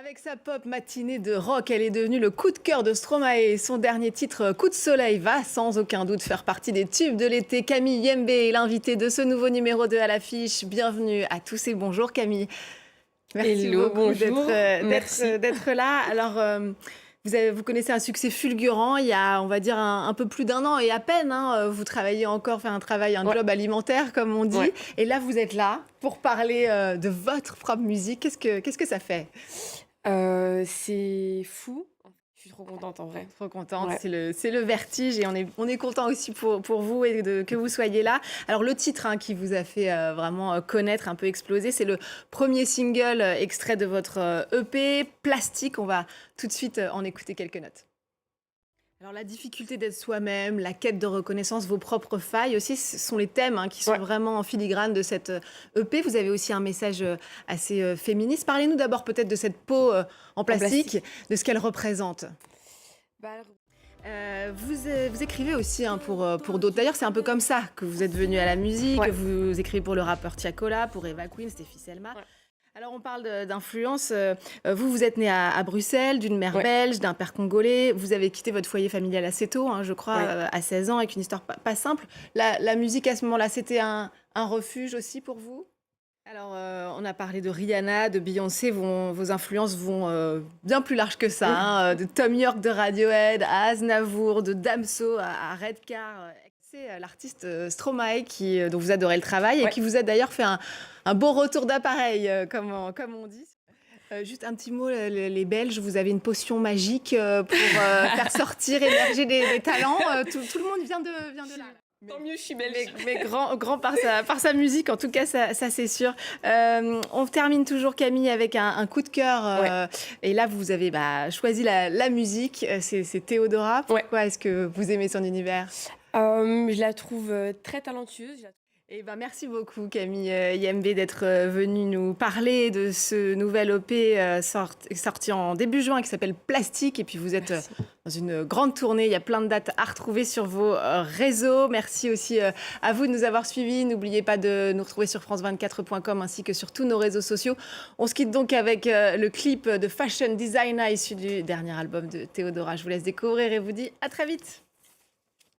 Avec sa pop matinée de rock, elle est devenue le coup de cœur de Stromae. Son dernier titre, Coup de soleil, va sans aucun doute faire partie des tubes de l'été. Camille Yembe est l'invitée de ce nouveau numéro 2 à l'affiche. Bienvenue à tous et bonjour Camille. Merci Hello, beaucoup bonjour, merci. d'être là. Alors, vous connaissez un succès fulgurant il y a, on va dire, un peu plus d'un an et à peine. Vous travaillez encore, fait un Ouais, job alimentaire, comme on dit. ouais. Et là, vous êtes là pour parler de votre propre musique. Qu'est-ce que ça fait? C'est fou. Je suis trop contente en vrai. Trop contente, Ouais. c'est le vertige et on est content aussi pour vous et que vous soyez là. Alors le titre qui vous a fait vraiment connaître, un peu exploser, c'est le premier single extrait de votre EP, Plastique. On va tout de suite en écouter quelques notes. Alors la difficulté d'être soi-même, la quête de reconnaissance, vos propres failles aussi, ce sont les thèmes qui sont Ouais, vraiment en filigrane de cette EP. Vous avez aussi un message assez féministe. Parlez-nous d'abord peut-être de cette peau en en plastique, plastique. de ce qu'elle représente. Bah, alors, Vous écrivez aussi pour d'autres. D'ailleurs, c'est un peu comme ça que vous êtes venu à la musique. ouais, Vous écrivez pour le rappeur Tiakola, pour Eva Queen, Stéphie Selma. ouais, Alors, on parle d'influence. Vous êtes né à Bruxelles, d'une mère ouais, belge, d'un père congolais. Vous avez quitté votre foyer familial assez tôt, je crois, ouais. à 16 ans, avec une histoire pas simple. La musique, à ce moment-là, c'était un refuge aussi pour vous? Alors, on a parlé de Rihanna, de Beyoncé. Vos influences vont bien plus large que ça, de Tom York de Radiohead à Aznavour, de Damso à Redcar. C'est l'artiste Stromae dont vous adorez le travail et Ouais. qui vous a d'ailleurs fait un beau retour d'appareil, comme on dit. Juste un petit mot, les Belges, vous avez une potion magique pour faire sortir, émerger des talents. Tout le monde vient de là. Tant mieux, je suis belge. Mais grand par sa musique, en tout cas, ça c'est sûr. On termine toujours, Camille, avec un coup de cœur. Ouais, Et là, vous avez choisi la musique. C'est Théodora. ouais. Pourquoi est-ce que vous aimez son univers? Je la trouve très talentueuse. Eh ben, merci beaucoup, Camille Yembe, d'être venue nous parler de ce nouvel EP sorti en début juin qui s'appelle Plastique. Et puis, vous êtes Merci. dans une grande tournée. Il y a plein de dates à retrouver sur vos réseaux. Merci aussi à vous de nous avoir suivis. N'oubliez pas de nous retrouver sur france24.com ainsi que sur tous nos réseaux sociaux. On se quitte donc avec le clip de Fashion Designer issu du dernier album de Théodora. Je vous laisse découvrir et vous dis à très vite.